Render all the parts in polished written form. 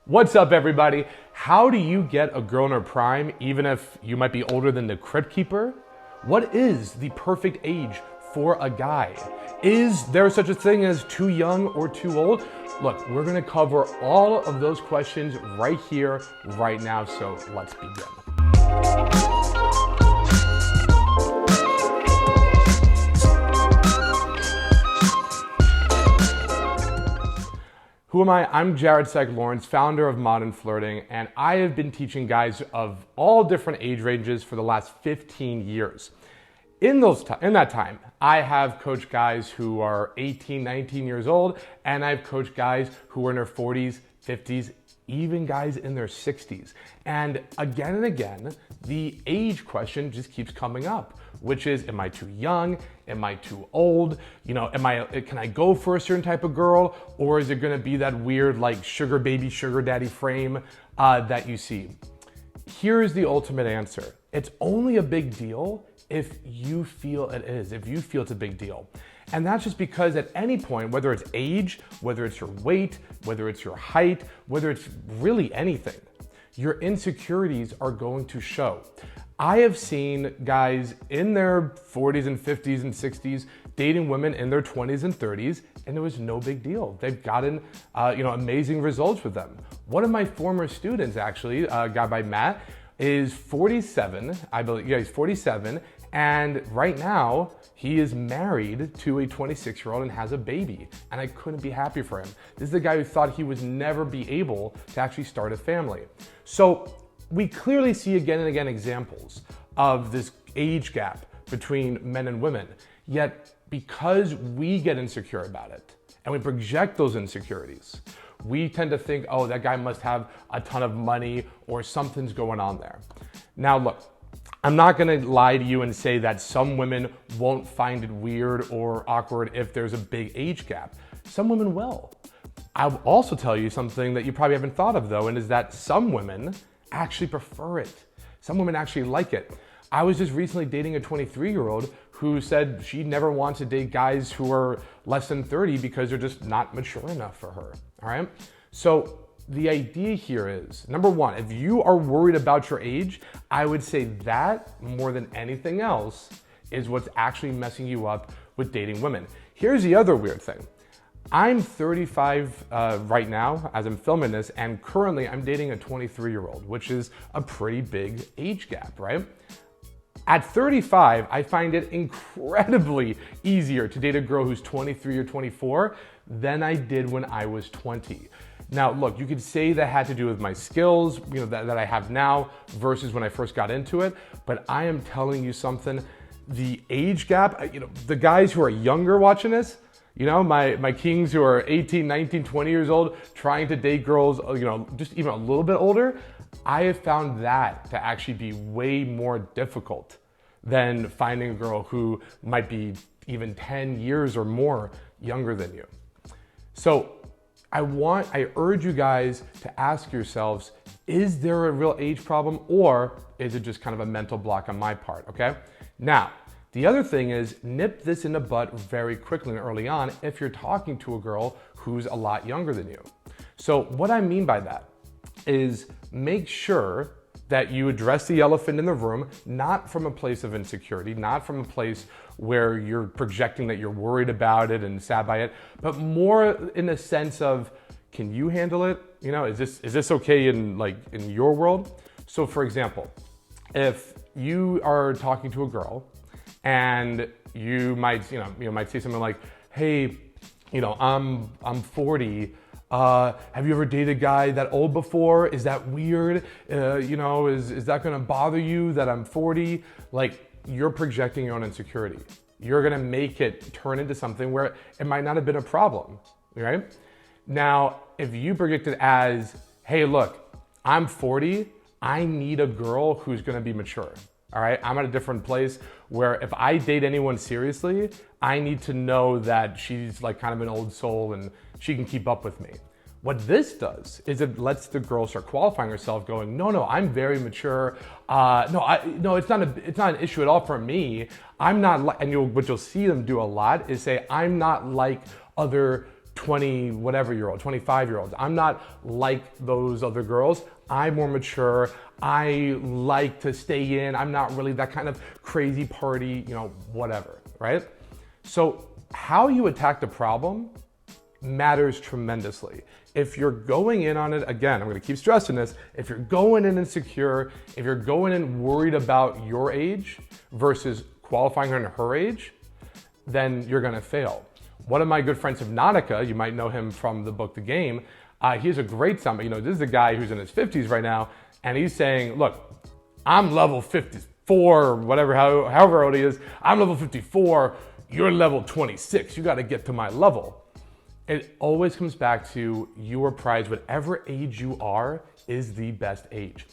What's up, everybody? How do you get a girl in her prime even if you might be older than the crypt keeper? What is the perfect age for a guy? Is there such a thing as too young or too old? Look, we're gonna cover all of those questions right here, right now, so let's begin. Who am I? I'm Psych Laurence, founder of Modern Flirting, and I have been teaching guys of all different age ranges for the last 15 years. In that time, I have coached guys who are 18, 19 years old, and I've coached guys who are in their 40s, 50s, even guys in their 60s. And again, the age question just keeps coming up, which is, am I too young? Am I too old? You know, can I go for a certain type of girl? Or is it gonna be that weird like sugar baby, sugar daddy frame that you see? Here's the ultimate answer. It's only a big deal if you feel it is, if you feel it's a big deal. And that's just because at any point, whether it's age, whether it's your weight, whether it's your height, whether it's really anything, your insecurities are going to show. I have seen guys in their 40s and 50s and 60s dating women in their 20s and 30s, and it was no big deal. They've gotten amazing results with them. One of my former students, actually, a guy by Matt, is 47, I believe. Yeah, he's 47, and right now he is married to a 26-year-old and has a baby, and I couldn't be happy for him. This is the guy who thought he would never be able to actually start a family. So we clearly see again and again examples of this age gap between men and women, yet because we get insecure about it and we project those insecurities, we tend to think, oh, that guy must have a ton of money or something's going on there. Now look, I'm not gonna lie to you and say that some women won't find it weird or awkward if there's a big age gap. Some women will. I'll also tell you something that you probably haven't thought of though, and is that some women actually prefer it. Some women actually like it. I was just recently dating a 23-year-old who said she never wants to date guys who are less than 30 because they're just not mature enough for her, all right? So the idea here is, number one, if you are worried about your age, I would say that more than anything else is what's actually messing you up with dating women. Here's the other weird thing. I'm 35 right now as I'm filming this, and currently I'm dating a 23-year-old, which is a pretty big age gap, right? At 35, I find it incredibly easier to date a girl who's 23 or 24 than I did when I was 20. Now, look, you could say that had to do with my skills, that I have now versus when I first got into it, but I am telling you something, the age gap, the guys who are younger watching this, my kings who are 18, 19, 20 years old, trying to date girls, just even a little bit older, I have found that to actually be way more difficult than finding a girl who might be even 10 years or more younger than you. So I urge you guys to ask yourselves, is there a real age problem or is it just kind of a mental block on my part, okay? Now, the other thing is nip this in the bud very quickly and early on if you're talking to a girl who's a lot younger than you. So what I mean by that is make sure that you address the elephant in the room, not from a place of insecurity, not from a place where you're projecting that you're worried about it and sad by it, but more in the sense of, can you handle it? Is this okay in your world? So for example, if you are talking to a girl and you might say something like, hey, I'm 40. Have you ever dated a guy that old before? Is that weird? Is that gonna bother you that I'm 40? Like, you're projecting your own insecurity. You're gonna make it turn into something where it might not have been a problem, right? Now, if you project it as, hey, look, I'm 40, I need a girl who's gonna be mature. All right, I'm at a different place where if I date anyone seriously, I need to know that she's like kind of an old soul and she can keep up with me. What this does is it lets the girl start qualifying herself, going, no, I'm very mature. No, it's not an issue at all for me. I'm not like, and what you'll see them do a lot is say, I'm not like other 20 whatever year old, 25-year-olds. I'm not like those other girls. I'm more mature. I like to stay in. I'm not really that kind of crazy party, whatever, right? So how you attack the problem matters tremendously. If you're going in on it, again, I'm gonna keep stressing this, if you're going in insecure, if you're going in worried about your age versus qualifying her in her age, then you're gonna fail. One of my good friends, Nautica, you might know him from the book The Game, he has a great summit. This is a guy who's in his 50s right now, and he's saying, look, I'm level 54, or whatever, however old he is, I'm level 54, you're level 26, you gotta get to my level. It always comes back to your prize. Whatever age you are is the best age.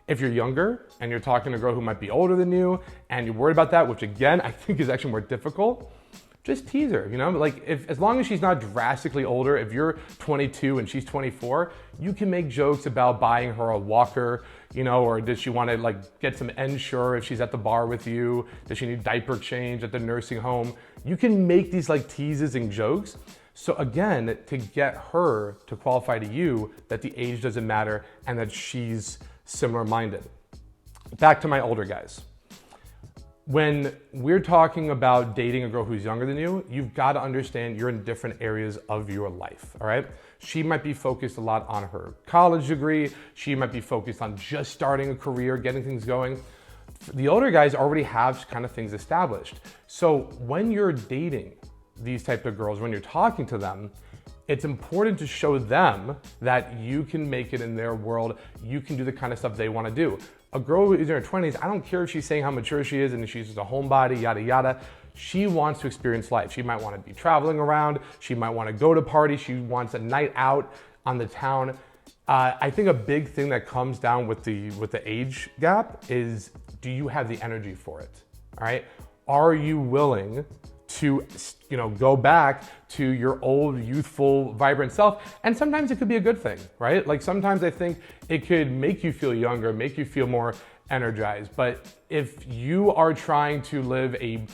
If you're younger and you're talking to a girl who might be older than you and you're worried about that, which again, I think is actually more difficult, just tease her, Like as long as she's not drastically older, if you're 22 and she's 24, you can make jokes about buying her a walker, or does she want to get some Ensure if she's at the bar with you? Does she need diaper change at the nursing home? You can make these teases and jokes. So again, to get her to qualify to you that the age doesn't matter and that she's similar minded. Back to my older guys. When we're talking about dating a girl who's younger than you, you've got to understand you're in different areas of your life, all right? She might be focused a lot on her college degree. She might be focused on just starting a career, getting things going. The older guys already have kind of things established. So when you're dating these type of girls, when you're talking to them, it's important to show them that you can make it in their world. You can do the kind of stuff they want to do. A girl who's in her 20s, I don't care if she's saying how mature she is and she's just a homebody, yada, yada. She wants to experience life. She might want to be traveling around. She might want to go to parties. She wants a night out on the town. I think a big thing that comes down with the age gap is, do you have the energy for it? All right. Are you willing to go back to your old, youthful, vibrant self? And sometimes it could be a good thing, right? Sometimes I think it could make you feel younger, make you feel more energized. But if you are trying to live a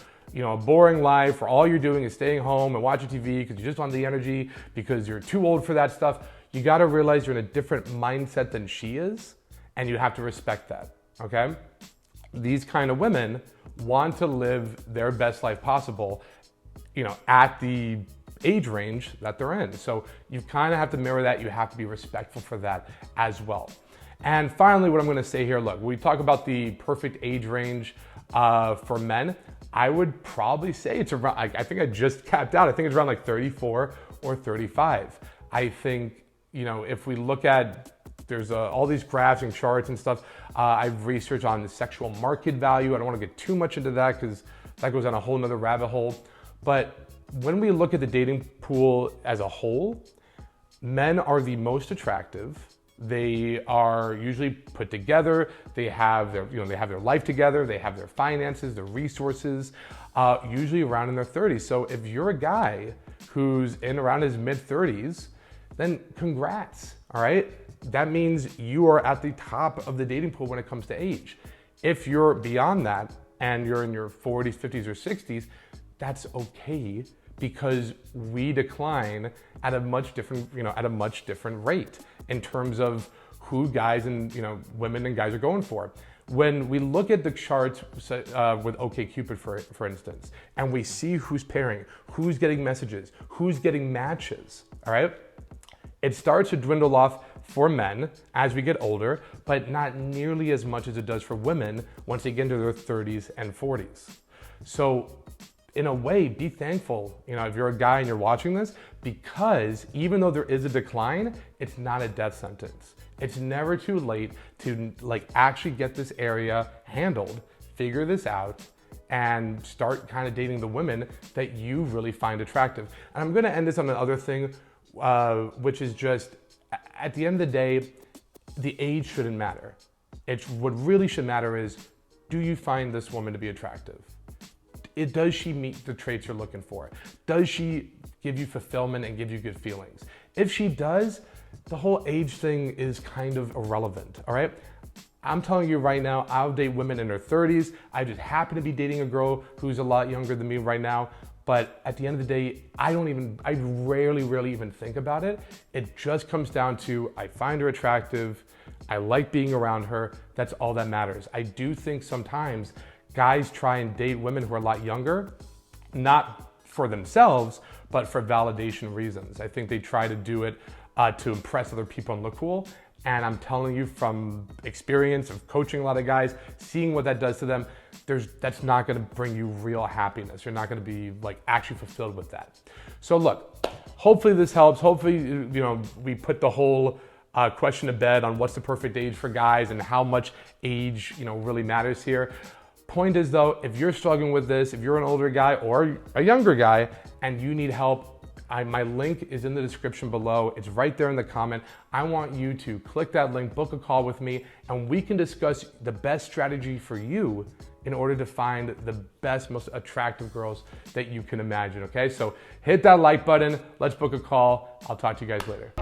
boring life where all you're doing is staying home and watching TV because you just want the energy because you're too old for that stuff, you got to realize you're in a different mindset than she is, and you have to respect that, okay? These kind of women want to live their best life possible, at the age range that they're in. So you kind of have to mirror that. You have to be respectful for that as well. And finally, what I'm going to say here, look, we talk about the perfect age range for men. I would probably say it's around, I think I just capped out. I think it's around 34 or 35. I think, if we look at, there's all these graphs and charts and stuff. I've researched on the sexual market value. I don't want to get too much into that because that goes down a whole nother rabbit hole. But when we look at the dating pool as a whole, men are the most attractive. They are usually put together. They have their, they have their life together. They have their finances, their resources, usually around in their 30s. So if you're a guy who's in around his mid 30s, then congrats, all right? That means you are at the top of the dating pool when it comes to age. If you're beyond that and you're in your 40s, 50s, or 60s, that's okay, because we decline at a much different, rate in terms of who guys and women and guys are going for. When we look at the charts with OkCupid, for instance, and we see who's pairing, who's getting messages, who's getting matches, all right? It starts to dwindle off for men as we get older, but not nearly as much as it does for women once they get into their 30s and 40s. So in a way, be thankful, if you're a guy and you're watching this, because even though there is a decline, it's not a death sentence. It's never too late to actually get this area handled, figure this out, and start kind of dating the women that you really find attractive. And I'm gonna end this on another thing, which is just, at the end of the day, the age shouldn't matter. What really should matter is, do you find this woman to be attractive? Does she meet the traits you're looking for? Does she give you fulfillment and give you good feelings? If she does, the whole age thing is kind of irrelevant, all right? I'm telling you right now, I'll date women in their 30s. I just happen to be dating a girl who's a lot younger than me right now. But at the end of the day, I rarely even think about it. It just comes down to, I find her attractive, I like being around her, that's all that matters. I do think sometimes guys try and date women who are a lot younger, not for themselves, but for validation reasons. I think they try to do it to impress other people and look cool. And I'm telling you from experience of coaching a lot of guys, seeing what that does to them, that's not gonna bring you real happiness. You're not gonna be like actually fulfilled with that. So look, hopefully this helps. Hopefully, we put the whole question to bed on what's the perfect age for guys and how much age, really matters here. Point is though, if you're struggling with this, if you're an older guy or a younger guy and you need help, my link is in the description below. It's right there in the comment. I want you to click that link, book a call with me, and we can discuss the best strategy for you in order to find the best, most attractive girls that you can imagine, okay? So hit that like button, let's book a call. I'll talk to you guys later.